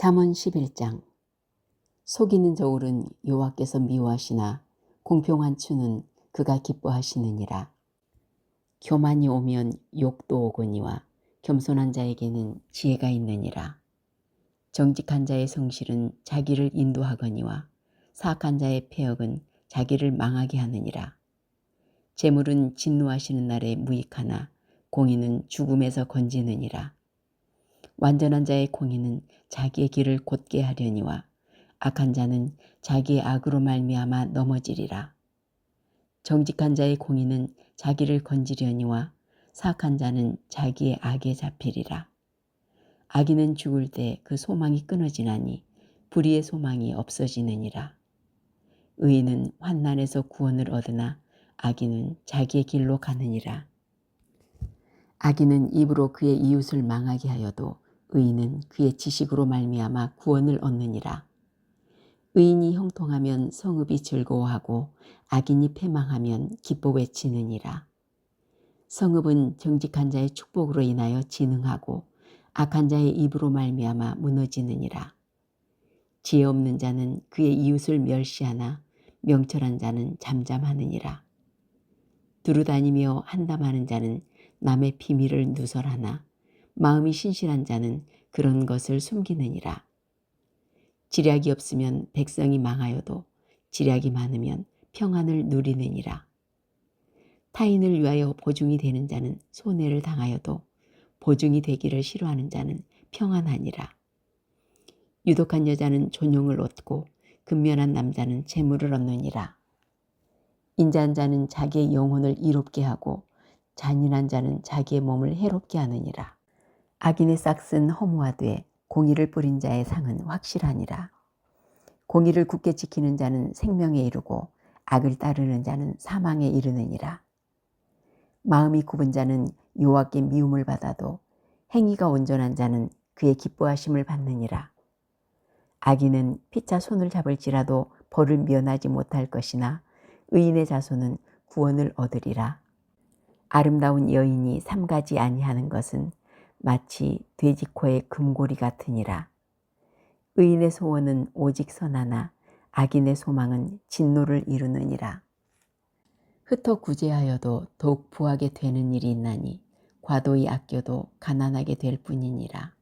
잠언 11장. 속이는 저울은 여호와께서 미워하시나 공평한 추는 그가 기뻐하시느니라. 교만이 오면 욕도 오거니와 겸손한 자에게는 지혜가 있느니라. 정직한 자의 성실은 자기를 인도하거니와 사악한 자의 패역은 자기를 망하게 하느니라. 재물은 진노하시는 날에 무익하나 공의는 죽음에서 건지느니라. 완전한 자의 공의는 자기의 길을 곧게 하려니와 악한 자는 자기의 악으로 말미암아 넘어지리라. 정직한 자의 공의는 자기를 건지려니와 사악한 자는 자기의 악에 잡히리라. 악인은 죽을 때 그 소망이 끊어지나니 불의의 소망이 없어지느니라. 의인은 환난에서 구원을 얻으나 악인은 자기의 길로 가느니라. 악인은 입으로 그의 이웃을 망하게 하여도 의인은 그의 지식으로 말미암아 구원을 얻느니라. 의인이 형통하면 성읍이 즐거워하고 악인이 패망하면 기뻐 외치느니라. 성읍은 정직한 자의 축복으로 인하여 진흥하고 악한 자의 입으로 말미암아 무너지느니라. 지혜 없는 자는 그의 이웃을 멸시하나 명철한 자는 잠잠하느니라. 두루다니며 한담하는 자는 남의 비밀을 누설하나 마음이 신실한 자는 그런 것을 숨기느니라. 지략이 없으면 백성이 망하여도 지략이 많으면 평안을 누리느니라. 타인을 위하여 보증이 되는 자는 손해를 당하여도 보증이 되기를 싫어하는 자는 평안하니라. 유독한 여자는 존용을 얻고 근면한 남자는 재물을 얻느니라. 인자한 자는 자기의 영혼을 이롭게 하고 잔인한 자는 자기의 몸을 해롭게 하느니라. 악인의 싹은 허무하되 공의를 뿌린 자의 상은 확실하니라. 공의를 굳게 지키는 자는 생명에 이르고 악을 따르는 자는 사망에 이르느니라. 마음이 굽은 자는 여호와께 미움을 받아도 행위가 온전한 자는 그의 기뻐하심을 받느니라. 악인은 피차 손을 잡을지라도 벌을 면하지 못할 것이나 의인의 자손은 구원을 얻으리라. 아름다운 여인이 삼가지 아니하는 것은 마치 돼지 코의 금고리 같으니라. 의인의 소원은 오직 선하나 악인의 소망은 진노를 이루느니라. 흩어 구제하여도 더욱 부하게 되는 일이 있나니 과도히 아껴도 가난하게 될 뿐이니라.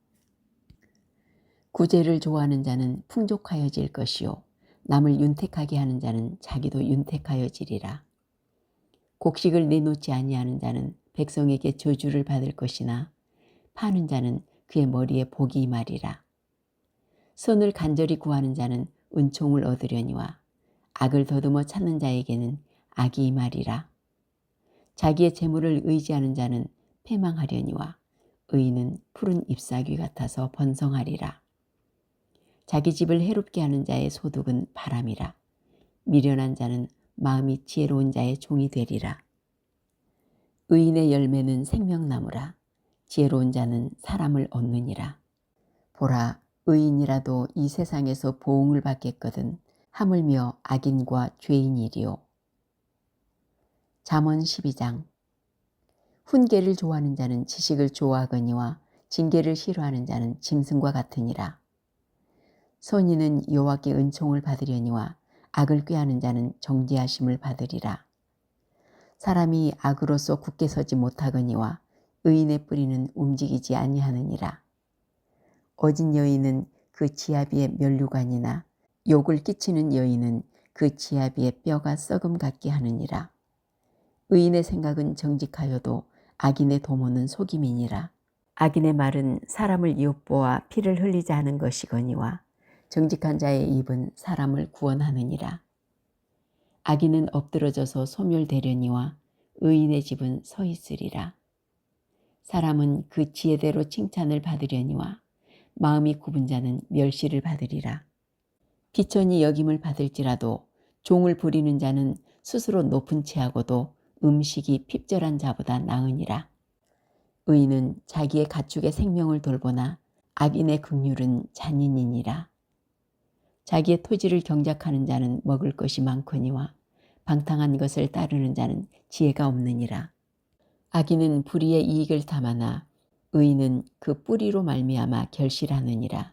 구제를 좋아하는 자는 풍족하여질 것이요 남을 윤택하게 하는 자는 자기도 윤택하여지리라. 곡식을 내놓지 아니하는 자는 백성에게 저주를 받을 것이나 파는 자는 그의 머리에 복이 임하리라. 선을 간절히 구하는 자는 은총을 얻으려니와 악을 더듬어 찾는 자에게는 악이 임하리라. 자기의 재물을 의지하는 자는 패망하려니와 의인은 푸른 잎사귀 같아서 번성하리라. 자기 집을 해롭게 하는 자의 소득은 바람이라. 미련한 자는 마음이 지혜로운 자의 종이 되리라. 의인의 열매는 생명나무라. 지혜로운 자는 사람을 얻느니라. 보라, 의인이라도 이 세상에서 보응을 받겠거든 하물며 악인과 죄인이리요. 잠언 12장. 훈계를 좋아하는 자는 지식을 좋아하거니와 징계를 싫어하는 자는 짐승과 같으니라. 선인은 여호와께 은총을 받으려니와 악을 꾀하는 자는 정죄하심을 받으리라. 사람이 악으로서 굳게 서지 못하거니와 의인의 뿌리는 움직이지 아니하느니라. 어진 여인은 그 지아비의 면류관이나 욕을 끼치는 여인은 그 지아비의 뼈가 썩음 같게 하느니라. 의인의 생각은 정직하여도 악인의 도모는 속임이니라. 악인의 말은 사람을 이웃보아 피를 흘리자 하는 것이거니와 정직한 자의 입은 사람을 구원하느니라. 악인은 엎드러져서 소멸되려니와 의인의 집은 서 있으리라. 사람은 그 지혜대로 칭찬을 받으려니와 마음이 굽은 자는 멸시를 받으리라. 비천이 여김을 받을지라도 종을 부리는 자는 스스로 높은 채하고도 음식이 핍절한 자보다 나으니라. 의인은 자기의 가축의 생명을 돌보나 악인의 긍휼은 잔인이니라. 자기의 토지를 경작하는 자는 먹을 것이 많거니와 방탕한 것을 따르는 자는 지혜가 없느니라. 악인은 불의의 이익을 탐하나 의인은 그 뿌리로 말미암아 결실하느니라.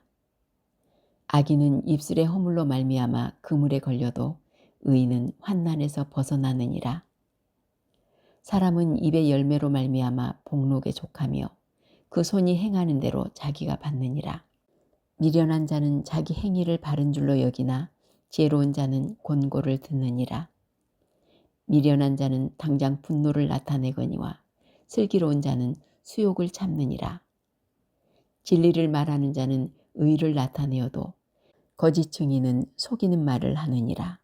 악인은 입술의 허물로 말미암아 그물에 걸려도 의인은 환난에서 벗어나느니라. 사람은 입의 열매로 말미암아 복록에 족하며 그 손이 행하는 대로 자기가 받느니라. 미련한 자는 자기 행위를 바른 줄로 여기나 지혜로운 자는 권고를 듣느니라. 미련한 자는 당장 분노를 나타내거니와 슬기로운 자는 수욕을 참느니라. 진리를 말하는 자는 의를 나타내어도 거짓 증인은 속이는 말을 하느니라.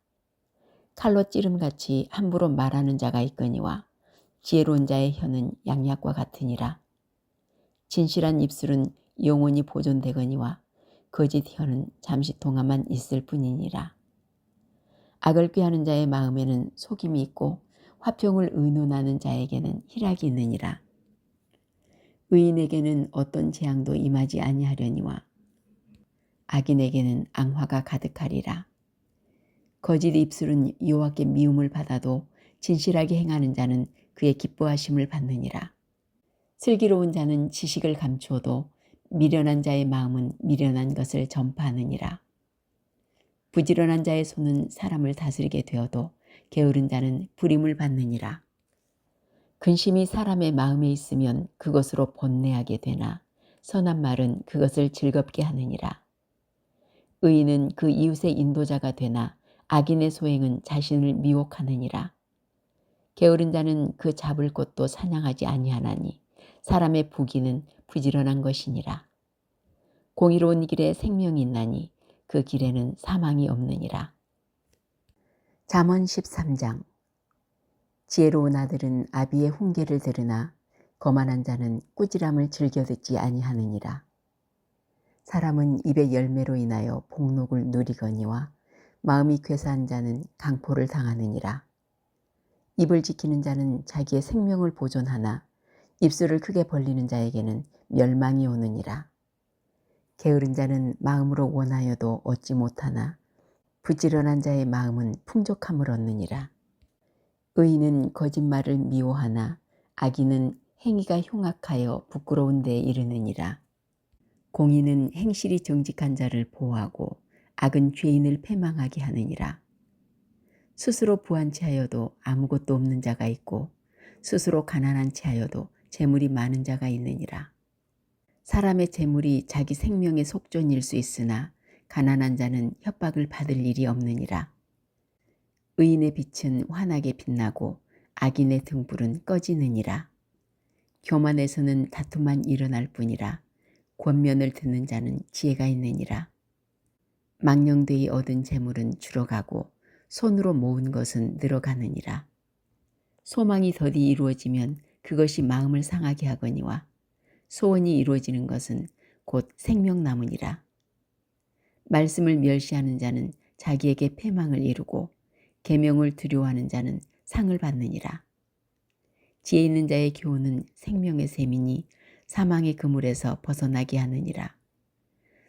칼로 찌름같이 함부로 말하는 자가 있거니와 지혜로운 자의 혀는 양약과 같으니라. 진실한 입술은 영원히 보존되거니와 거짓 혀는 잠시 동안만 있을 뿐이니라. 악을 꾀하는 자의 마음에는 속임이 있고 화평을 의논하는 자에게는 희락이 있느니라. 의인에게는 어떤 재앙도 임하지 아니하려니와 악인에게는 앙화가 가득하리라. 거짓 입술은 여호와께 미움을 받아도 진실하게 행하는 자는 그의 기뻐하심을 받느니라. 슬기로운 자는 지식을 감추어도 미련한 자의 마음은 미련한 것을 전파하느니라. 부지런한 자의 손은 사람을 다스리게 되어도 게으른 자는 부림을 받느니라. 근심이 사람의 마음에 있으면 그것으로 번뇌하게 되나 선한 말은 그것을 즐겁게 하느니라. 의인은 그 이웃의 인도자가 되나 악인의 소행은 자신을 미혹하느니라. 게으른 자는 그 잡을 곳도 사냥하지 아니하나니 사람의 부귀는 부지런한 것이니라. 공의로운 길에 생명이 있나니 그 길에는 사망이 없느니라. 잠언 13장. 지혜로운 아들은 아비의 훈계를 들으나 거만한 자는 꾸지람을 즐겨 듣지 아니하느니라. 사람은 입의 열매로 인하여 복록을 누리거니와 마음이 괴사한 자는 강포를 당하느니라. 입을 지키는 자는 자기의 생명을 보존하나 입술을 크게 벌리는 자에게는 멸망이 오느니라. 게으른 자는 마음으로 원하여도 얻지 못하나 부지런한 자의 마음은 풍족함을 얻느니라. 의인은 거짓말을 미워하나 악인은 행위가 흉악하여 부끄러운 데에 이르느니라. 공의는 행실이 정직한 자를 보호하고 악은 죄인을 패망하게 하느니라. 스스로 부한 채하여도 아무것도 없는 자가 있고 스스로 가난한 채하여도 재물이 많은 자가 있느니라. 사람의 재물이 자기 생명의 속전일 수 있으나 가난한 자는 협박을 받을 일이 없느니라. 의인의 빛은 환하게 빛나고 악인의 등불은 꺼지느니라. 교만에서는 다툼만 일어날 뿐이라 권면을 듣는 자는 지혜가 있느니라. 망령되이 얻은 재물은 줄어가고 손으로 모은 것은 늘어가느니라. 소망이 더디 이루어지면 그것이 마음을 상하게 하거니와 소원이 이루어지는 것은 곧 생명나무니라. 말씀을 멸시하는 자는 자기에게 패망을 이루고 계명을 두려워하는 자는 상을 받느니라. 지혜 있는 자의 교훈은 생명의 셈이니 사망의 그물에서 벗어나게 하느니라.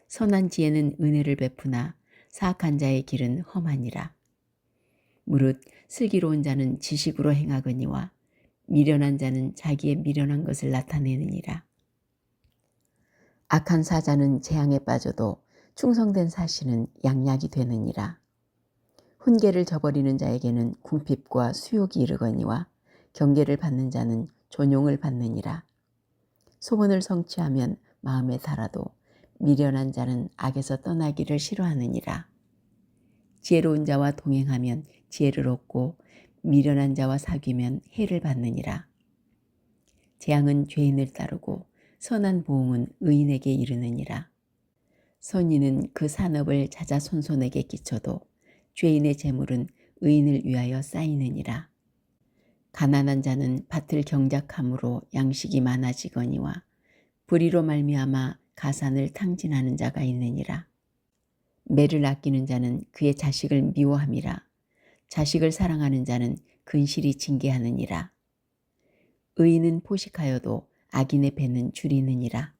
선한 지혜는 은혜를 베푸나 사악한 자의 길은 험하니라. 무릇 슬기로운 자는 지식으로 행하거니와 미련한 자는 자기의 미련한 것을 나타내느니라. 악한 사자는 재앙에 빠져도 충성된 사신은 양약이 되느니라. 훈계를 저버리는 자에게는 궁핍과 수욕이 이르거니와 경계를 받는 자는 존용을 받느니라. 소원을 성취하면 마음에 달아도 미련한 자는 악에서 떠나기를 싫어하느니라. 지혜로운 자와 동행하면 지혜를 얻고 미련한 자와 사귀면 해를 받느니라. 재앙은 죄인을 따르고 선한 보응은 의인에게 이르느니라. 선인은 그 산업을 자자손손에게 끼쳐도 죄인의 재물은 의인을 위하여 쌓이느니라. 가난한 자는 밭을 경작함으로 양식이 많아지거니와 불의로 말미암아 가산을 탕진하는 자가 있느니라. 매를 아끼는 자는 그의 자식을 미워함이라. 자식을 사랑하는 자는 근실이 징계하느니라. 의인은 포식하여도 악인의 배는 줄이느니라.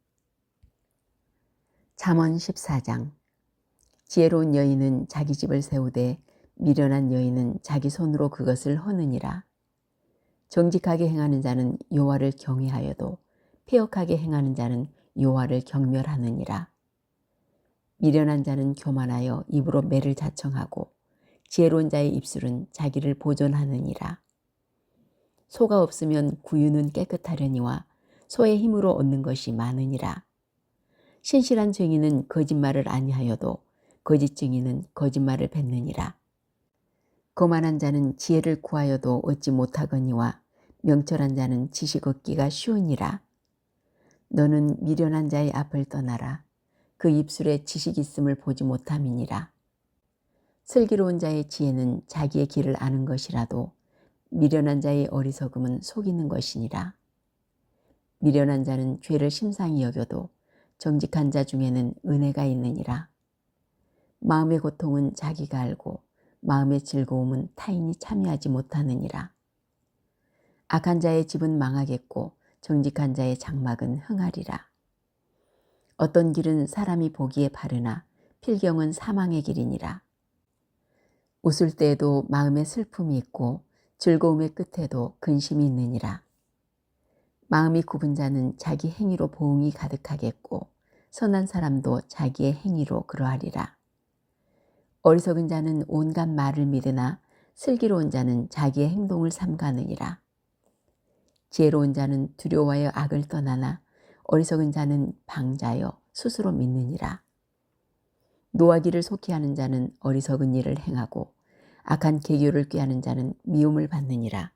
잠언 14장. 지혜로운 여인은 자기 집을 세우되 미련한 여인은 자기 손으로 그것을 허느니라. 정직하게 행하는 자는 여호와를 경외하여도 패역하게 행하는 자는 여호와를 경멸하느니라. 미련한 자는 교만하여 입으로 매를 자청하고 지혜로운 자의 입술은 자기를 보존하느니라. 소가 없으면 구유는 깨끗하려니와 소의 힘으로 얻는 것이 많으니라. 신실한 증인은 거짓말을 아니하여도 거짓 증인은 거짓말을 뱉느니라. 거만한 자는 지혜를 구하여도 얻지 못하거니와 명철한 자는 지식 얻기가 쉬우니라. 너는 미련한 자의 앞을 떠나라. 그 입술에 지식 있음을 보지 못함이니라. 슬기로운 자의 지혜는 자기의 길을 아는 것이라도 미련한 자의 어리석음은 속이는 것이니라. 미련한 자는 죄를 심상히 여겨도 정직한 자 중에는 은혜가 있느니라. 마음의 고통은 자기가 알고 마음의 즐거움은 타인이 참여하지 못하느니라. 악한 자의 집은 망하겠고 정직한 자의 장막은 흥하리라. 어떤 길은 사람이 보기에 바르나 필경은 사망의 길이니라. 웃을 때에도 마음에 슬픔이 있고 즐거움의 끝에도 근심이 있느니라. 마음이 굽은 자는 자기 행위로 보응이 가득하겠고 선한 사람도 자기의 행위로 그러하리라. 어리석은 자는 온갖 말을 믿으나 슬기로운 자는 자기의 행동을 삼가느니라. 지혜로운 자는 두려워하여 악을 떠나나 어리석은 자는 방자여 스스로 믿느니라. 노하기를 속히 하는 자는 어리석은 일을 행하고 악한 계교를 꾀하는 자는 미움을 받느니라.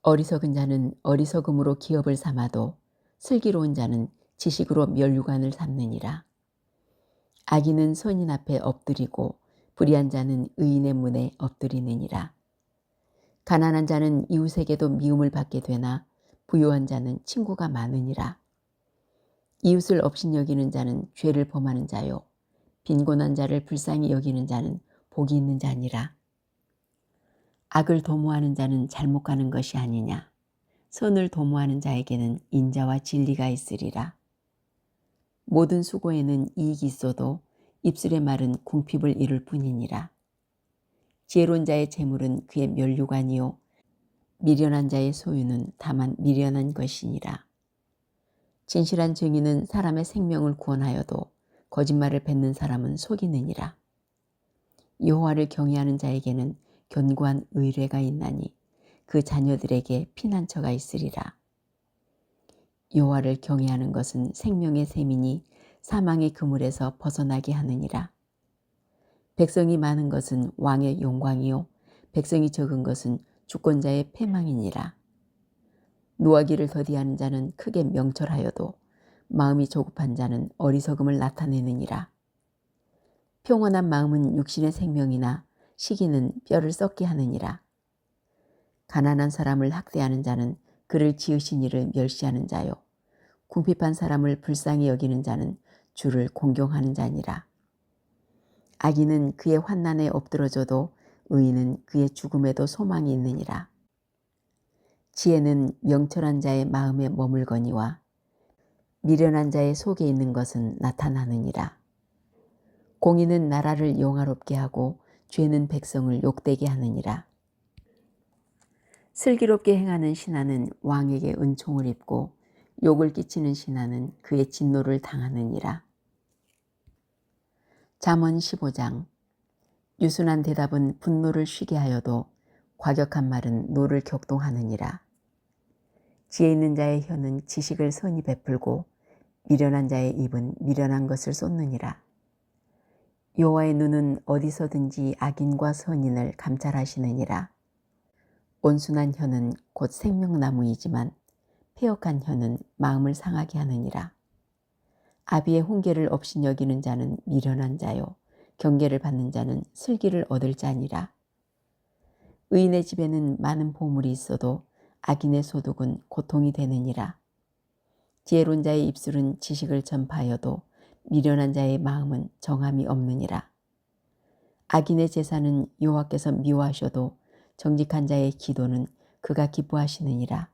어리석은 자는 어리석음으로 기업을 삼아도 슬기로운 자는 지식으로 면류관을 삼느니라. 악인은 선인 앞에 엎드리고 불의한 자는 의인의 문에 엎드리느니라. 가난한 자는 이웃에게도 미움을 받게 되나 부유한 자는 친구가 많으니라. 이웃을 업신여기는 자는 죄를 범하는 자요 빈곤한 자를 불쌍히 여기는 자는 복이 있는 자니라. 악을 도모하는 자는 잘못 가는 것이 아니냐. 선을 도모하는 자에게는 인자와 진리가 있으리라. 모든 수고에는 이익이 있어도 입술의 말은 궁핍을 이룰 뿐이니라. 지혜로운 자의 재물은 그의 면류관이요 미련한 자의 소유는 다만 미련한 것이니라. 진실한 증인은 사람의 생명을 구원하여도 거짓말을 뱉는 사람은 속이느니라. 여호와를 경외하는 자에게는 견고한 의뢰가 있나니 그 자녀들에게 피난처가 있으리라. 여호와를 경외하는 것은 생명의 셈이니 사망의 그물에서 벗어나게 하느니라. 백성이 많은 것은 왕의 영광이요 백성이 적은 것은 주권자의 패망이니라. 노하기를 더디하는 자는 크게 명철하여도 마음이 조급한 자는 어리석음을 나타내느니라. 평온한 마음은 육신의 생명이나 시기는 뼈를 썩게 하느니라. 가난한 사람을 학대하는 자는 그를 지으신 이를 멸시하는 자요 궁핍한 사람을 불쌍히 여기는 자는 주를 공경하는 자니라. 악인은 그의 환난에 엎드러져도 의인은 그의 죽음에도 소망이 있느니라. 지혜는 명철한 자의 마음에 머물거니와 미련한 자의 속에 있는 것은 나타나느니라. 공의는 나라를 영화롭게 하고 죄는 백성을 욕되게 하느니라. 슬기롭게 행하는 신하는 왕에게 은총을 입고 욕을 끼치는 신하는 그의 진노를 당하느니라. 잠언 15장. 유순한 대답은 분노를 쉬게 하여도 과격한 말은 노를 격동하느니라. 지혜 있는 자의 혀는 지식을 선히 베풀고 미련한 자의 입은 미련한 것을 쏟느니라. 여호와의 눈은 어디서든지 악인과 선인을 감찰하시느니라. 온순한 혀는 곧 생명나무이지만 패역한 혀는 마음을 상하게 하느니라. 아비의 훈계를 업신여기는 자는 미련한 자요 경계를 받는 자는 슬기를 얻을 자니라. 의인의 집에는 많은 보물이 있어도 악인의 소득은 고통이 되느니라. 지혜로운 자의 입술은 지식을 전파하여도 미련한 자의 마음은 정함이 없느니라. 악인의 제사는 여호와께서 미워하셔도 정직한 자의 기도는 그가 기뻐하시느니라.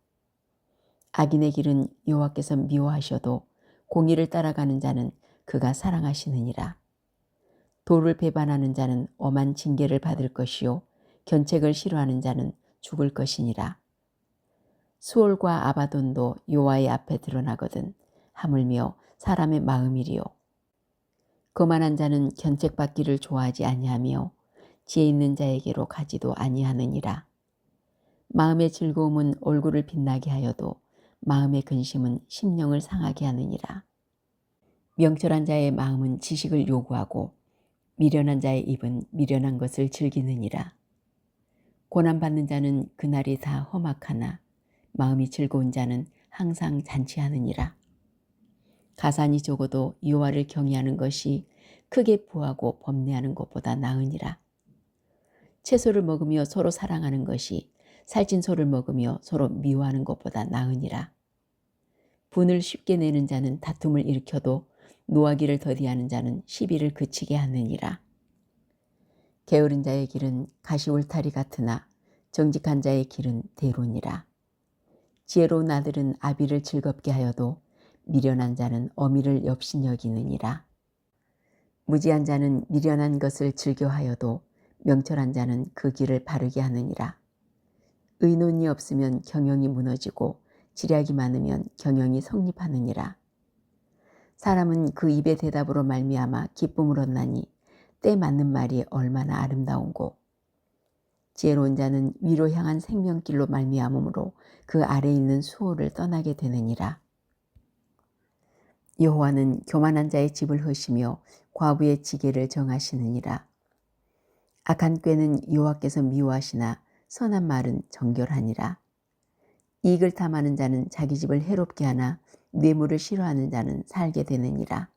악인의 길은 여호와께서 미워하셔도 공의를 따라가는 자는 그가 사랑하시느니라. 도를 배반하는 자는 엄한 징계를 받을 것이요 견책을 싫어하는 자는 죽을 것이니라. 수월과 아바돈도 여호와의 앞에 드러나거든 하물며 사람의 마음이리요. 거만한 자는 견책받기를 좋아하지 아니하며 지혜 있는 자에게로 가지도 아니하느니라. 마음의 즐거움은 얼굴을 빛나게 하여도 마음의 근심은 심령을 상하게 하느니라. 명철한 자의 마음은 지식을 요구하고 미련한 자의 입은 미련한 것을 즐기느니라. 고난받는 자는 그날이 다 험악하나 마음이 즐거운 자는 항상 잔치하느니라. 가산이 적어도 여호와를 경외하는 것이 크게 부하고 범례하는 것보다 나으니라. 채소를 먹으며 서로 사랑하는 것이 살찐 소를 먹으며 서로 미워하는 것보다 나으니라. 분을 쉽게 내는 자는 다툼을 일으켜도 노하기를 더디하는 자는 시비를 그치게 하느니라. 게으른 자의 길은 가시 울타리 같으나 정직한 자의 길은 대로니라. 지혜로운 아들은 아비를 즐겁게 하여도 미련한 자는 어미를 역신여기느니라. 무지한 자는 미련한 것을 즐겨하여도 명철한 자는 그 길을 바르게 하느니라. 의논이 없으면 경영이 무너지고 지략이 많으면 경영이 성립하느니라. 사람은 그 입의 대답으로 말미암아 기쁨을 얻나니 때 맞는 말이 얼마나 아름다운고. 지혜로운 자는 위로 향한 생명길로 말미암으므로 그 아래에 있는 수호를 떠나게 되느니라. 여호와는 교만한 자의 집을 허시며 과부의 지게를 정하시느니라. 악한 꾀는 여호와께서 미워하시나 선한 말은 정결하니라. 이익을 탐하는 자는 자기 집을 해롭게 하나 뇌물을 싫어하는 자는 살게 되느니라.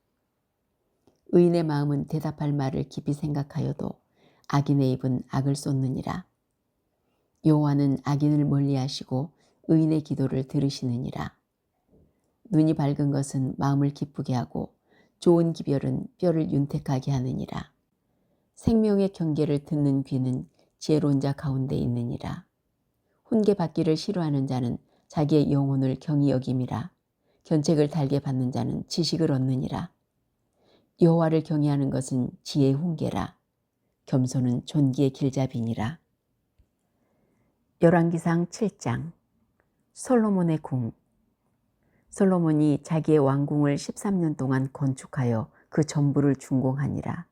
의인의 마음은 대답할 말을 깊이 생각하여도 악인의 입은 악을 쏟느니라. 여호와는 악인을 멀리하시고 의인의 기도를 들으시느니라. 눈이 밝은 것은 마음을 기쁘게 하고 좋은 기별은 뼈를 윤택하게 하느니라. 생명의 경계를 듣는 귀는 지혜로운 자 가운데 있느니라. 훈계 받기를 싫어하는 자는 자기의 영혼을 경히 여김이라. 견책을 달게 받는 자는 지식을 얻느니라. 여호와를 경외하는 것은 지혜의 훈계라. 겸손은 존귀의 길잡이니라. 열왕기상 7장. 솔로몬의 궁. 솔로몬이 자기의 왕궁을 13년 동안 건축하여 그 전부를 준공하니라.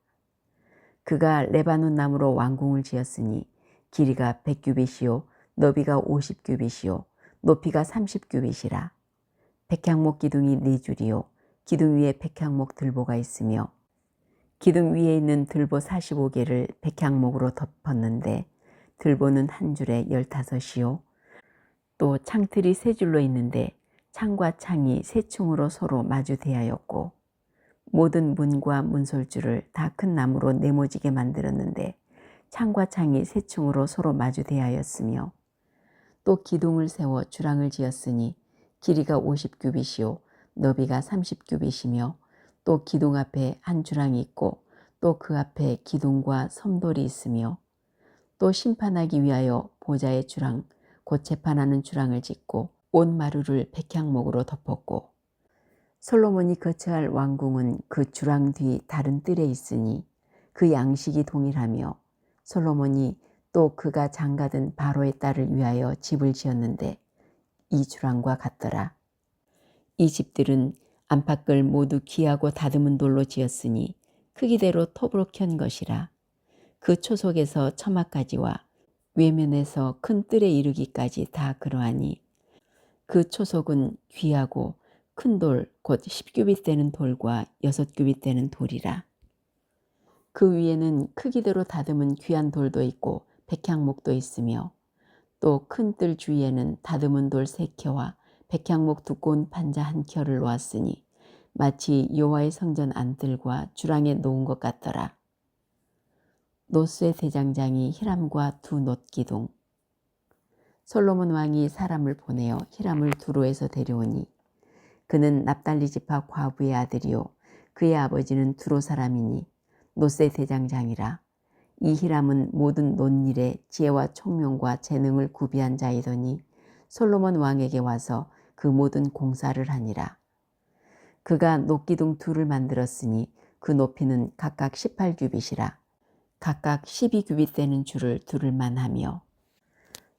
그가 레바논 나무로 왕궁을 지었으니 길이가 100규빗이요 너비가 50규빗이요 높이가 30규빗이라. 백향목 기둥이 4줄이요 기둥 위에 백향목 들보가 있으며 기둥 위에 있는 들보 45개를 백향목으로 덮었는데 들보는 한 줄에 15이요 또 창틀이 3줄로 있는데 창과 창이 3층으로 서로 마주 대하였고 모든 문과 문솔줄을 다 큰 나무로 네모지게 만들었는데 창과 창이 3층으로 서로 마주 대하였으며 또 기둥을 세워 주랑을 지었으니 길이가 50규빗이요 너비가 30규빗이며 또 기둥 앞에 한 주랑이 있고 또 그 앞에 기둥과 섬돌이 있으며 또 심판하기 위하여 보좌의 주랑 곧 재판하는 주랑을 짓고 온 마루를 백향목으로 덮었고 솔로몬이 거처할 왕궁은 그 주랑 뒤 다른 뜰에 있으니 그 양식이 동일하며 솔로몬이 또 그가 장가든 바로의 딸을 위하여 집을 지었는데 이 주랑과 같더라. 이 집들은 안팎을 모두 귀하고 다듬은 돌로 지었으니 크기대로 톱으로 켠 것이라. 그 초속에서 처마까지와 외면에서 큰 뜰에 이르기까지 다 그러하니 그 초속은 귀하고 큰 돌 곧 10규빗 되는 돌과 6규빗 되는 돌이라. 그 위에는 크기대로 다듬은 귀한 돌도 있고 백향목도 있으며 또 큰 뜰 주위에는 다듬은 돌 3켜와 백향목 두꺼운 판자 1켜를 놓았으니 마치 여호와의 성전 안뜰과 주랑에 놓은 것 같더라. 노스의 대장장이 히람과 두 놋기둥. 솔로몬 왕이 사람을 보내어 히람을 두로에서 데려오니 그는 납달리 지파 과부의 아들이요 그의 아버지는 두로 사람이니 노스의 대장장이라. 이 히람은 모든 논일에 지혜와 총명과 재능을 구비한 자이더니 솔로몬 왕에게 와서 그 모든 공사를 하니라. 그가 놋기둥 둘을 만들었으니 그 높이는 각각 18규빗이라. 각각 12규빗 되는 줄을 두를 만하며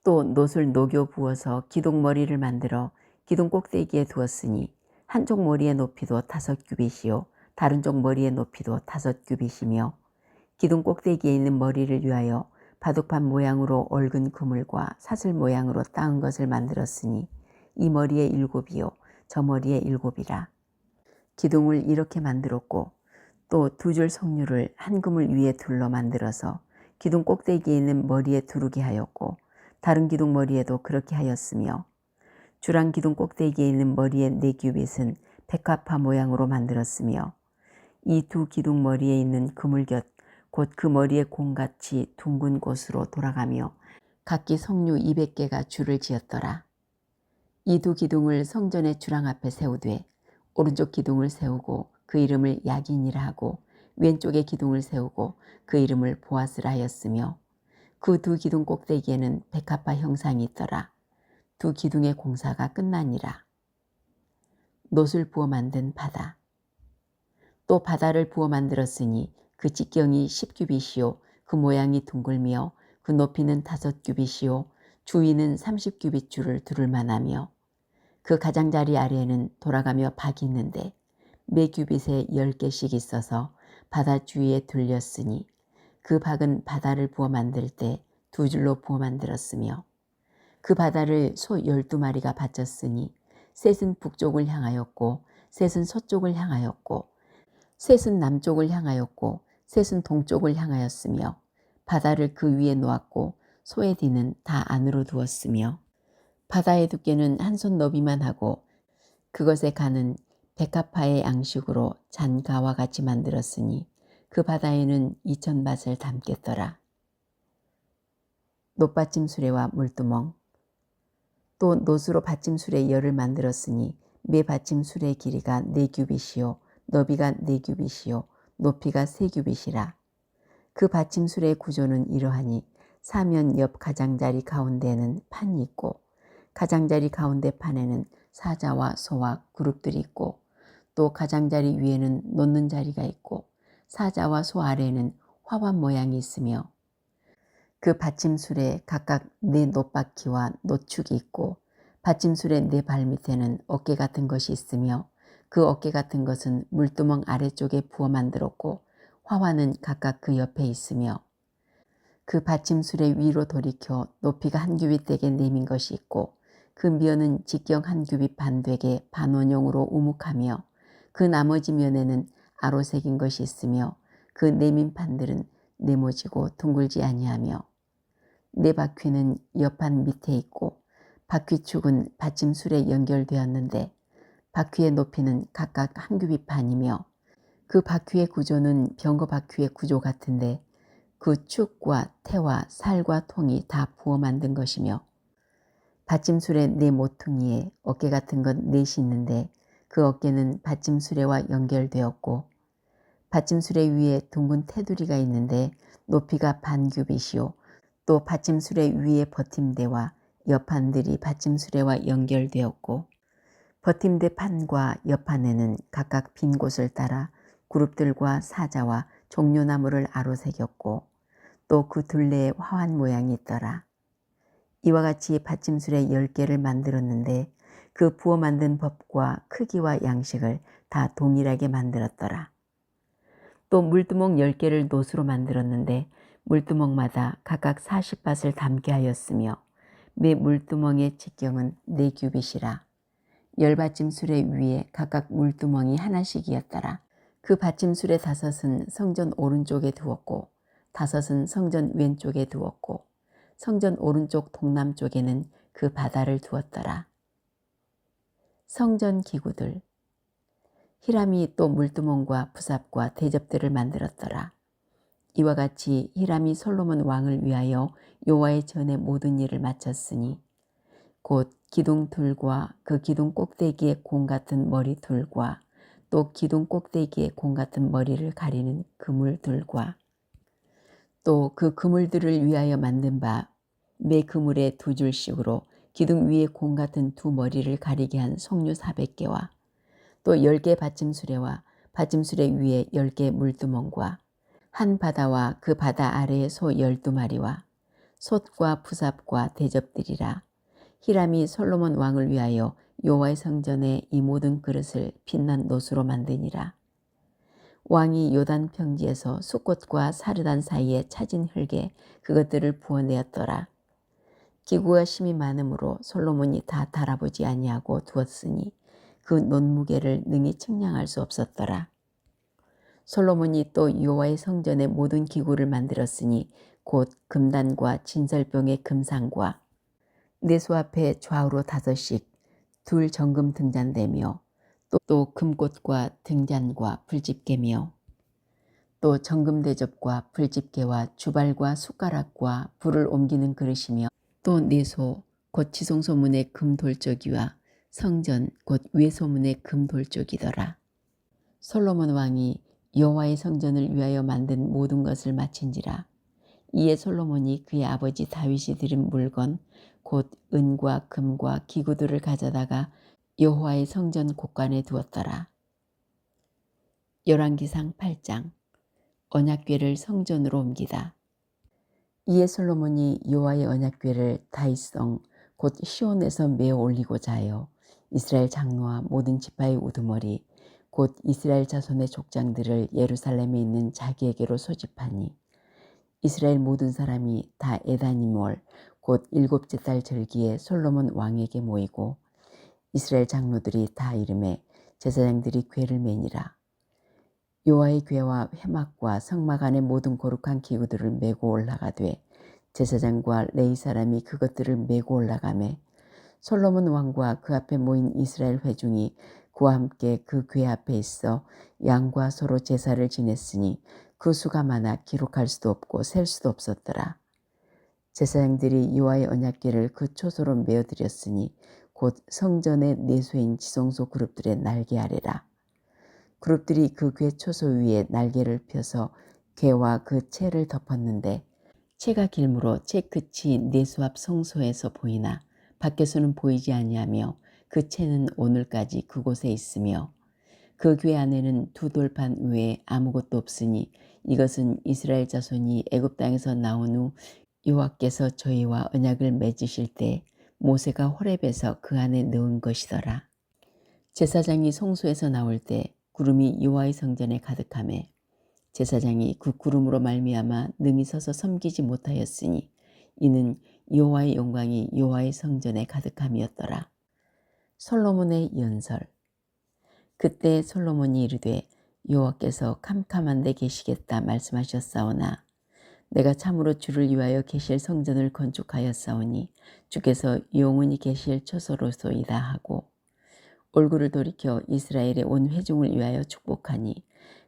또 놋을 녹여 부어서 기둥 머리를 만들어 기둥 꼭대기에 두었으니 한쪽 머리의 높이도 5규빗이요 다른 쪽 머리의 높이도 5규빗이며 기둥 꼭대기에 있는 머리를 위하여 바둑판 모양으로 얽은 그물과 사슬 모양으로 따은 것을 만들었으니 이 머리에 7이요 저 머리에 7이라. 기둥을 이렇게 만들었고 또 2줄 석류를 한 그물 위에 둘러 만들어서 기둥 꼭대기에 있는 머리에 두르게 하였고 다른 기둥 머리에도 그렇게 하였으며 주랑 기둥 꼭대기에 있는 머리의 4규빗은 백합화 모양으로 만들었으며 이 2 기둥 머리에 있는 그물 곁 곧 그 머리의 공같이 둥근 곳으로 돌아가며 각기 석류 200개가 줄을 지었더라. 이 2 기둥을 성전의 주랑 앞에 세우되 오른쪽 기둥을 세우고 그 이름을 야긴이라 하고 왼쪽의 기둥을 세우고 그 이름을 보아스라 하였으며 그 2 기둥 꼭대기에는 백합화 형상이 있더라. 2 기둥의 공사가 끝나니라. 놋을 부어 만든 바다. 또 바다를 부어 만들었으니 그 직경이 10규빗이요 그 모양이 둥글며 그 높이는 5규빗이요 주위는 30규빗 줄을 두를 만하며 그 가장자리 아래에는 돌아가며 박이 있는데 매 규빗에 10개씩 있어서 바다 주위에 둘렸으니 그 박은 바다를 부어 만들 때 2줄로 부어 만들었으며 그 바다를 소 12마리가 바쳤으니 셋은 북쪽을 향하였고 셋은 서쪽을 향하였고 셋은 남쪽을 향하였고 셋은 동쪽을 향하였으며 바다를 그 위에 놓았고 소의 뒤는 다 안으로 두었으며 바다의 두께는 한 손 너비만 하고 그것의 간은 백합화의 양식으로 잔가와 같이 만들었으니 그 바다에는 2000밭을 담겠더라. 놋받침 수레와 물두멍. 또 놋으로 받침 수레 열을 만들었으니 매 받침 수레의 길이가 4규빗이요 너비가 4규빗이요 높이가 3규빗이라. 그 받침 수레의 구조는 이러하니 사면 옆 가장자리 가운데에는 판이 있고 가장자리 가운데 판에는 사자와 소와 그룹들이 있고 또 가장자리 위에는 놓는 자리가 있고 사자와 소 아래에는 화환 모양이 있으며 그 받침술에 각각 4 놋바퀴와 놋축이 있고 받침술의 4 발밑에는 어깨 같은 것이 있으며 그 어깨 같은 것은 물두멍 아래쪽에 부어 만들었고 화환은 각각 그 옆에 있으며 그 받침술의 위로 돌이켜 높이가 1규빗 되게 내민 것이 있고 그 면은 직경 1규빗 반 되게 반원형으로 우묵하며 그 나머지 면에는 아로 새긴 것이 있으며 그 내민 판들은 네모지고 둥글지 아니하며 4바퀴는 옆판 밑에 있고 바퀴축은 받침술에 연결되었는데 바퀴의 높이는 각각 1규빗 반이며 그 바퀴의 구조는 병거 바퀴의 구조 같은데 그 축과 태와 살과 통이 다 부어 만든 것이며 받침술의 4 모퉁이에 어깨 같은 것 4이 있는데 그 어깨는 받침수레와 연결되었고 받침수레 위에 둥근 테두리가 있는데 높이가 반규빗이요 또 받침수레 위에 버팀대와 옆판들이 받침수레와 연결되었고 버팀대 판과 옆판에는 각각 빈 곳을 따라 그룹들과 사자와 종려나무를 아로새겼고 또 그 둘레에 화환 모양이 있더라. 이와 같이 받침술에 10개를 만들었는데 그 부어 만든 법과 크기와 양식을 다 동일하게 만들었더라. 또 물두멍 10개를 놋으로 만들었는데 물두멍마다 각각 40밭을 담게 하였으며 매 물두멍의 직경은 4규빗이라. 10받침술의 위에 각각 물두멍이 하나씩이었더라. 그 받침술의 5은 성전 오른쪽에 두었고 5은 성전 왼쪽에 두었고 성전 오른쪽 동남쪽에는 그 바다를 두었더라. 성전 기구들. 히람이 또 물두멍과 부삽과 대접들을 만들었더라. 이와 같이 히람이 솔로몬 왕을 위하여 여호와의 전에 모든 일을 마쳤으니 곧 기둥 둘과 그 기둥 꼭대기에 공 같은 머리 둘과 또 기둥 꼭대기에 공 같은 머리를 가리는 그물 둘과 또 그 그물들을 위하여 만든 바 매 그물에 2줄씩으로 기둥 위에 공 같은 2 머리를 가리게 한 석류 400개와 또 10개 받침수레와 받침수레 위에 10개 물두멍과 한 바다와 그 바다 아래에 소 12마리와 솥과 부삽과 대접들이라. 히람이 솔로몬 왕을 위하여 여호와의 성전에 이 모든 그릇을 빛난 놋으로 만드니라. 왕이 요단 평지에서 숫꽃과 사르단 사이에 차진 흙에 그것들을 부어내었더라. 기구가 심히 많으므로 솔로몬이 다 달아보지 아니하고 두었으니 그 논무게를 능히 측량할 수 없었더라. 솔로몬이 또 여호와의 성전의 모든 기구를 만들었으니 곧 금단과 진설병의 금상과 내소 앞에 좌우로 5씩 둘 정금 등잔대며 또 금꽃과 등잔과 불집게며 또 정금 대접과 불집게와 주발과 숟가락과 불을 옮기는 그릇이며 또 내소 곧 지성소문의 금돌조기와 성전 곧 외소문의 금돌조기더라. 솔로몬 왕이 여호와의 성전을 위하여 만든 모든 것을 마친지라. 이에 솔로몬이 그의 아버지 다윗이 드린 물건 곧 은과 금과 기구들을 가져다가 여호와의 성전 곳간에 두었더라. 열왕기상 8장 언약궤를 성전으로 옮기다. 이에 솔로몬이 여호와의 언약궤를 다윗성 곧 시온에서 메어 올리고자 하여 이스라엘 장로와 모든 지파의 우두머리 곧 이스라엘 자손의 족장들을 예루살렘에 있는 자기에게로 소집하니 이스라엘 모든 사람이 다 에다니몰 곧 7째 달 절기에 솔로몬 왕에게 모이고 이스라엘 장로들이 다 이름에 제사장들이 궤를 매니라. 여호와의 궤와 회막과 성막 안의 모든 거룩한 기구들을 메고 올라가되 제사장과 레위 사람이 그것들을 메고 올라가매 솔로몬 왕과 그 앞에 모인 이스라엘 회중이 그와 함께 그 궤 앞에 있어 양과 소로 제사를 지냈으니 그 수가 많아 기록할 수도 없고 셀 수도 없었더라. 제사장들이 여호와의 언약궤를 그 초소로 메어드렸으니 곧 성전의 내수인 지성소 그룹들의 날개 아래라. 그룹들이 그 궤 초소 위에 날개를 펴서 궤와 그 채를 덮었는데 채가 길므로 채 끝이 내수 앞 성소에서 보이나 밖에서는 보이지 아니하며 그 채는 오늘까지 그곳에 있으며 그 궤 안에는 2돌판 외에 아무것도 없으니 이것은 이스라엘 자손이 애굽 땅에서 나온 후 여호와께서 저희와 언약을 맺으실 때 모세가 호렙에서 그 안에 넣은 것이더라. 제사장이 성소에서 나올 때 구름이 여호와의 성전에 가득하매 제사장이 그 구름으로 말미암아 능히 서서 섬기지 못하였으니 이는 여호와의 영광이 여호와의 성전에 가득함이었더라. 솔로몬의 연설. 그때 솔로몬이 이르되 여호와께서 캄캄한 데 계시겠다 말씀하셨사오나 내가 참으로 주를 위하여 계실 성전을 건축하였사오니 주께서 영원히 계실 처소로소이다 하고 얼굴을 돌이켜 이스라엘의 온 회중을 위하여 축복하니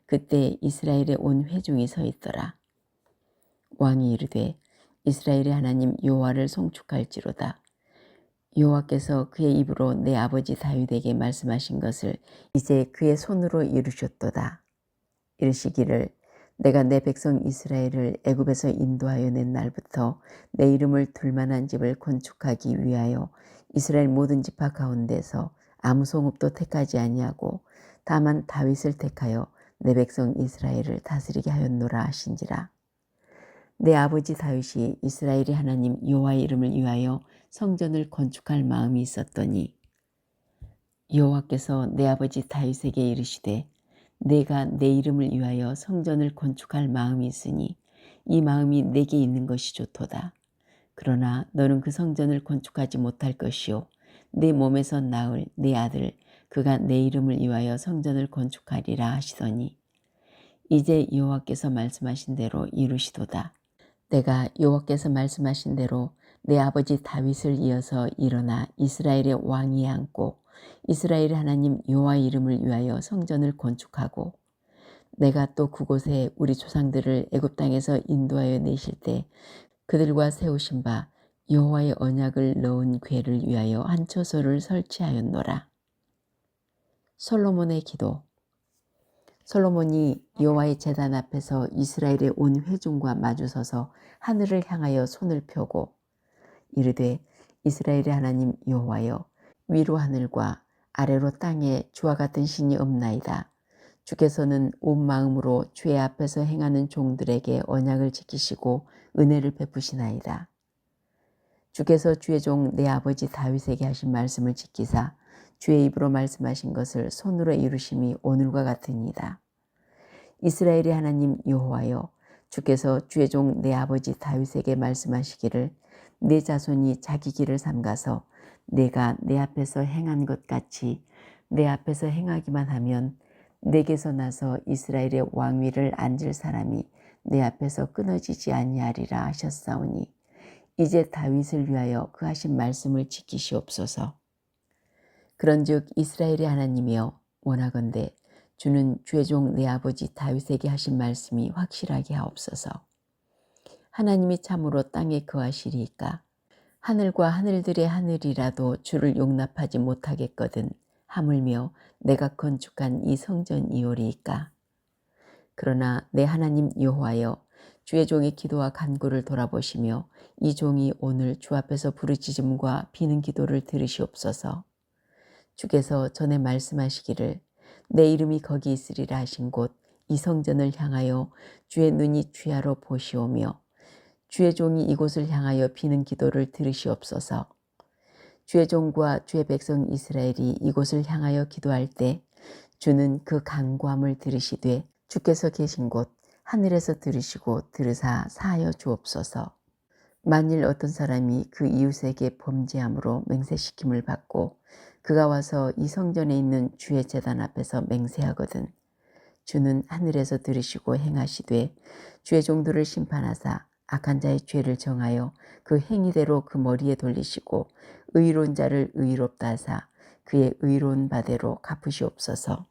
그때 이스라엘의 온 회중이 서 있더라. 왕이 이르되 이스라엘의 하나님 여호와를 송축할지로다. 여호와께서 그의 입으로 내 아버지 다윗에게 말씀하신 것을 이제 그의 손으로 이루셨도다. 이르시기를 내가 내 백성 이스라엘을 애굽에서 인도하여 낸 날부터 내 이름을 둘만한 집을 건축하기 위하여 이스라엘 모든 지파 가운데서 아무 성읍도 택하지 아니하고 다만 다윗을 택하여 내 백성 이스라엘을 다스리게 하였노라 하신지라. 내 아버지 다윗이 이스라엘의 하나님 여호와의 이름을 위하여 성전을 건축할 마음이 있었더니 여호와께서 내 아버지 다윗에게 이르시되 내가 내 이름을 위하여 성전을 건축할 마음이 있으니 이 마음이 내게 있는 것이 좋도다. 그러나 너는 그 성전을 건축하지 못할 것이요 내 몸에서 낳을 내 아들 그가 내 이름을 위하여 성전을 건축하리라 하시더니 이제 여호와께서 말씀하신 대로 이루시도다. 내가 여호와께서 말씀하신 대로 내 아버지 다윗을 이어서 일어나 이스라엘의 왕위에 앉고 이스라엘의 하나님 여호와의 이름을 위하여 성전을 건축하고 내가 또 그곳에 우리 조상들을 애굽 땅에서 인도하여 내실 때 그들과 세우신 바 여호와의 언약을 넣은 궤를 위하여 한 처소를 설치하였노라. 솔로몬의 기도. 솔로몬이 여호와의 제단 앞에서 이스라엘의 온 회중과 마주서서 하늘을 향하여 손을 펴고 이르되 이스라엘의 하나님 여호와여 위로 하늘과 아래로 땅에 주와 같은 신이 없나이다. 주께서는 온 마음으로 주의 앞에서 행하는 종들에게 언약을 지키시고 은혜를 베푸시나이다. 주께서 주의 종 내 아버지 다윗에게 하신 말씀을 지키사 주의 입으로 말씀하신 것을 손으로 이루심이 오늘과 같으니이다. 이스라엘의 하나님 여호와여, 주께서 주의 종 내 아버지 다윗에게 말씀하시기를 내 자손이 자기 길을 삼가서 내가 내 앞에서 행한 것 같이 내 앞에서 행하기만 하면 내게서 나서 이스라엘의 왕위를 앉을 사람이 내 앞에서 끊어지지 아니하리라 하셨사오니 이제 다윗을 위하여 그 하신 말씀을 지키시옵소서. 그런즉 이스라엘의 하나님이여, 원하건대 주는 주의 종 내 아버지 다윗에게 하신 말씀이 확실하게 하옵소서. 하나님이 참으로 땅에 거하시리이까 하늘과 하늘들의 하늘이라도 주를 용납하지 못하겠거든 하물며 내가 건축한 이 성전이오리이까. 그러나 내 하나님 여호와여, 주의 종의 기도와 간구를 돌아보시며 이 종이 오늘 주 앞에서 부르짖음과 비는 기도를 들으시옵소서. 주께서 전에 말씀하시기를 내 이름이 거기 있으리라 하신 곳 이 성전을 향하여 주의 눈이 주야로 보시오며 주의 종이 이곳을 향하여 비는 기도를 들으시옵소서. 주의 종과 주의 백성 이스라엘이 이곳을 향하여 기도할 때 주는 그 간구함을 들으시되 주께서 계신 곳 하늘에서 들으시고 들으사 사하여 주옵소서. 만일 어떤 사람이 그 이웃에게 범죄함으로 맹세시킴을 받고 그가 와서 이 성전에 있는 주의 제단 앞에서 맹세하거든 주는 하늘에서 들으시고 행하시되 주의 종들을 심판하사 악한 자의 죄를 정하여 그 행위대로 그 머리에 돌리시고 의로운 자를 의롭다 하사 그의 의로운 바대로 갚으시옵소서.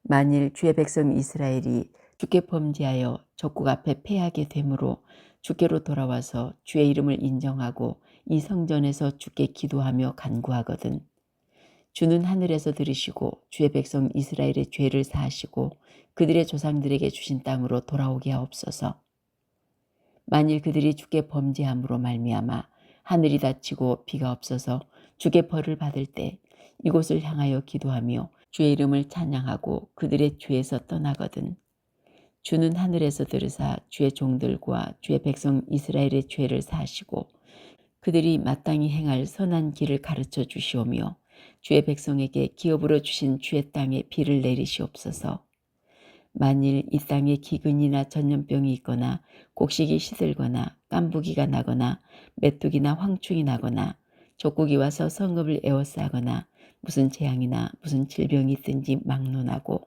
만일 주의 백성 이스라엘이 주께 범죄하여 적국 앞에 패하게 되므로 주께로 돌아와서 주의 이름을 인정하고 이 성전에서 주께 기도하며 간구하거든 주는 하늘에서 들으시고 주의 백성 이스라엘의 죄를 사하시고 그들의 조상들에게 주신 땅으로 돌아오게 하옵소서. 만일 그들이 주께 범죄함으로 말미암아 하늘이 닫히고 비가 없어서 주께 벌을 받을 때 이곳을 향하여 기도하며 주의 이름을 찬양하고 그들의 죄에서 떠나거든 주는 하늘에서 들으사 주의 종들과 주의 백성 이스라엘의 죄를 사하시고 그들이 마땅히 행할 선한 길을 가르쳐 주시오며 주의 백성에게 기업으로 주신 주의 땅에 비를 내리시옵소서. 만일 이 땅에 기근이나 전염병이 있거나 곡식이 시들거나 깐부기가 나거나 메뚜기나 황충이 나거나 족국이 와서 성읍을 에워싸거나 무슨 재앙이나 무슨 질병이 있든지 막론하고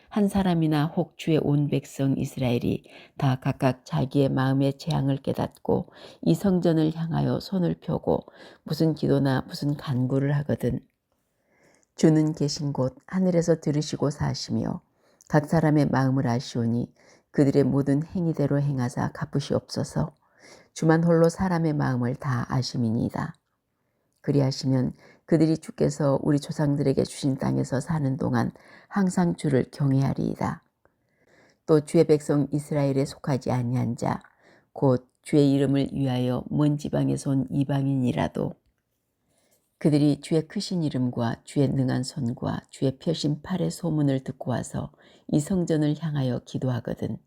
한 사람이나 혹 주의 온 백성 이스라엘이 다 각각 자기의 마음의 재앙을 깨닫고 이 성전을 향하여 손을 펴고 무슨 기도나 무슨 간구를 하거든 주는 계신 곳 하늘에서 들으시고 사시며 각 사람의 마음을 아시오니 그들의 모든 행위대로 행하사 갚으시옵소서. 주만 홀로 사람의 마음을 다 아심이니이다. 그리하시면 그들이 주께서 우리 조상들에게 주신 땅에서 사는 동안 항상 주를 경외하리이다. 또 주의 백성 이스라엘에 속하지 아니한 자, 곧 주의 이름을 위하여 먼 지방에서 온 이방인이라도 그들이 주의 크신 이름과 주의 능한 손과 주의 펴신 팔의 소문을 듣고 와서 이 성전을 향하여 기도하거든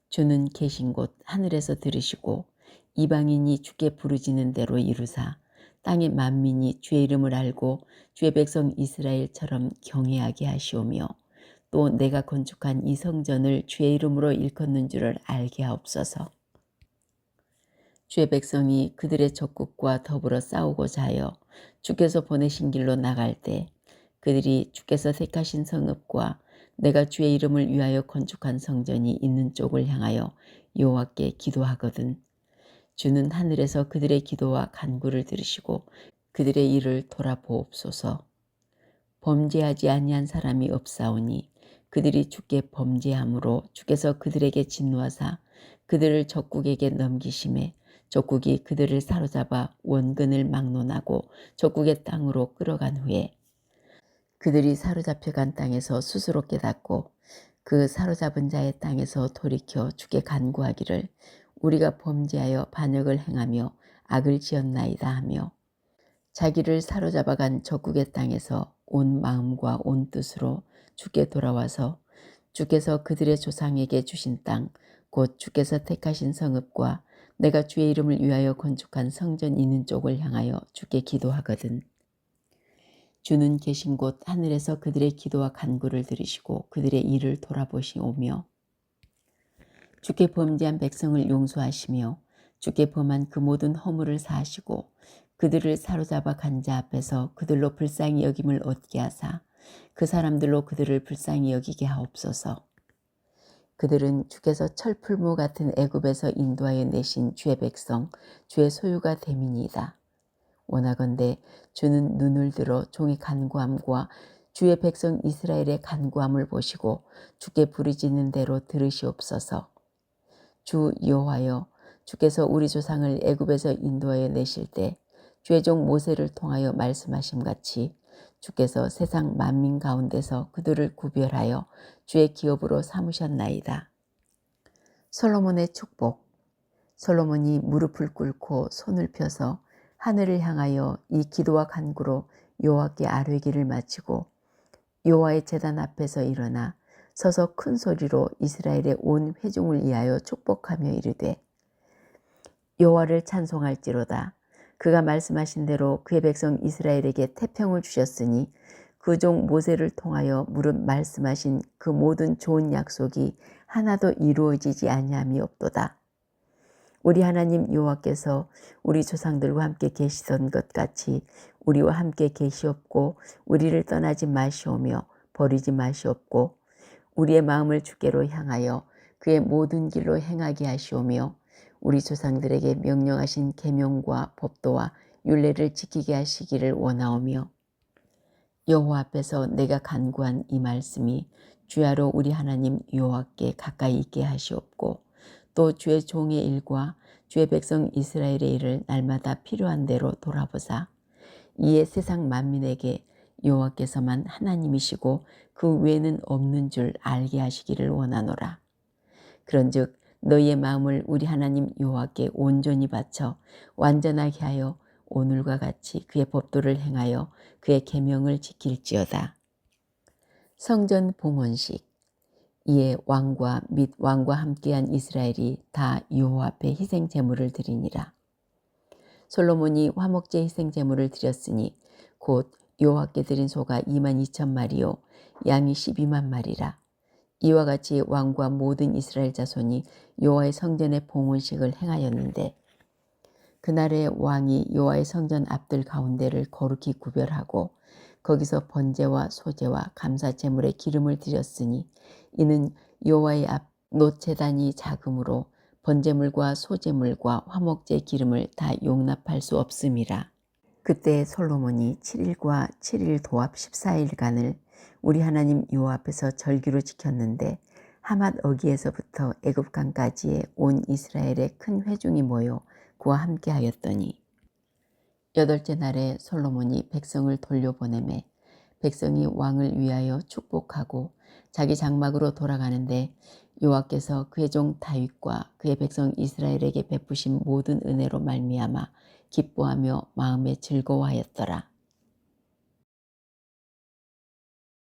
주는 계신 곳 하늘에서 들으시고 이방인이 주께 부르짖는 대로 이루사 땅의 만민이 주의 이름을 알고 주의 백성 이스라엘처럼 경외하게 하시오며 또 내가 건축한 이 성전을 주의 이름으로 일컫는 줄을 알게 하옵소서. 주의 백성이 그들의 적국과 더불어 싸우고자 하여 주께서 보내신 길로 나갈 때 그들이 주께서 택하신 성읍과 내가 주의 이름을 위하여 건축한 성전이 있는 쪽을 향하여 여호와께 기도하거든 주는 하늘에서 그들의 기도와 간구를 들으시고 그들의 일을 돌아보옵소서. 범죄하지 아니한 사람이 없사오니 그들이 주께 범죄함으로 주께서 그들에게 진노하사 그들을 적국에게 넘기심에 적국이 그들을 사로잡아 원근을 막론하고 적국의 땅으로 끌어간 후에 그들이 사로잡혀간 땅에서 스스로 깨닫고 그 사로잡은 자의 땅에서 돌이켜 주께 간구하기를 우리가 범죄하여 반역을 행하며 악을 지었나이다 하며 자기를 사로잡아간 적국의 땅에서 온 마음과 온 뜻으로 주께 돌아와서 주께서 그들의 조상에게 주신 땅 곧 주께서 택하신 성읍과 내가 주의 이름을 위하여 건축한 성전 있는 쪽을 향하여 주께 기도하거든 주는 계신 곳 하늘에서 그들의 기도와 간구를 들으시고 그들의 일을 돌아보시오며 주께 범죄한 백성을 용서하시며 주께 범한 그 모든 허물을 사하시고 그들을 사로잡아 간 자 앞에서 그들로 불쌍히 여김을 얻게 하사 그 사람들로 그들을 불쌍히 여기게 하옵소서. 그들은 주께서 철풀무 같은 애굽에서 인도하여 내신 주의 백성 주의 소유가 됨이니이다. 원하건대 주는 눈을 들어 종의 간구함과 주의 백성 이스라엘의 간구함을 보시고 주께 부르짖는 대로 들으시옵소서. 주 여호와여, 주께서 우리 조상을 애굽에서 인도하여 내실 때 주의 종 모세를 통하여 말씀하심 같이 주께서 세상 만민 가운데서 그들을 구별하여 주의 기업으로 삼으셨나이다. 솔로몬의 축복. 솔로몬이 무릎을 꿇고 손을 펴서 하늘을 향하여 이 기도와 간구로 여호와께 아뢰기를 마치고 여호와의 제단 앞에서 일어나 서서 큰 소리로 이스라엘의 온 회중을 위하여 축복하며 이르되 여호와를 찬송할지로다. 그가 말씀하신 대로 그의 백성 이스라엘에게 태평을 주셨으니 그 종 모세를 통하여 무릇 말씀하신 그 모든 좋은 약속이 하나도 이루어지지 아니함이 없도다. 우리 하나님 여호와께서 우리 조상들과 함께 계시던 것 같이 우리와 함께 계시옵고 우리를 떠나지 마시오며 버리지 마시옵고 우리의 마음을 주께로 향하여 그의 모든 길로 행하게 하시오며 우리 조상들에게 명령하신 계명과 법도와 율례를 지키게 하시기를 원하오며 여호와 앞에서 내가 간구한 이 말씀이 주야로 우리 하나님 여호와께 가까이 있게 하시옵고 또 주의 종의 일과 주의 백성 이스라엘의 일을 날마다 필요한 대로 돌아보사 이에 세상 만민에게 여호와께서만 하나님이시고 그 외에는 없는 줄 알게 하시기를 원하노라. 그런즉 너희의 마음을 우리 하나님 여호와께 온전히 바쳐 완전하게 하여 오늘과 같이 그의 법도를 행하여 그의 계명을 지킬지어다. 성전 봉헌식. 이에 왕과 및 왕과 함께한 이스라엘이 다 여호와 앞에 희생 제물을 드리니라. 솔로몬이 화목제 희생 제물을 드렸으니 곧 여호와께 드린 소가 22,000마리요 양이 12만 마리라. 이와 같이 왕과 모든 이스라엘 자손이 여호와의 성전의 봉헌식을 행하였는데 그날에 왕이 여호와의 성전 앞들 가운데를 거룩히 구별하고 거기서 번제와 소제와 감사 제물의 기름을 드렸으니 이는 여호와의 앞 놋제단이 작으므로 번제물과 소제물과 화목제 기름을 다 용납할 수 없음이라. 그때 솔로몬이 7일과 7일 도합 14일간을 우리 하나님 여호와 앞에서 절기로 지켰는데 하맛 어기에서부터 애굽강까지의 온 이스라엘의 큰 회중이 모여 그와 함께 하였더니 8째 날에 솔로몬이 백성을 돌려보내매 백성이 왕을 위하여 축복하고 자기 장막으로 돌아가는데 여호와께서 그의 종 다윗과 그의 백성 이스라엘에게 베푸신 모든 은혜로 말미암아 기뻐하며 마음에 즐거워하였더라.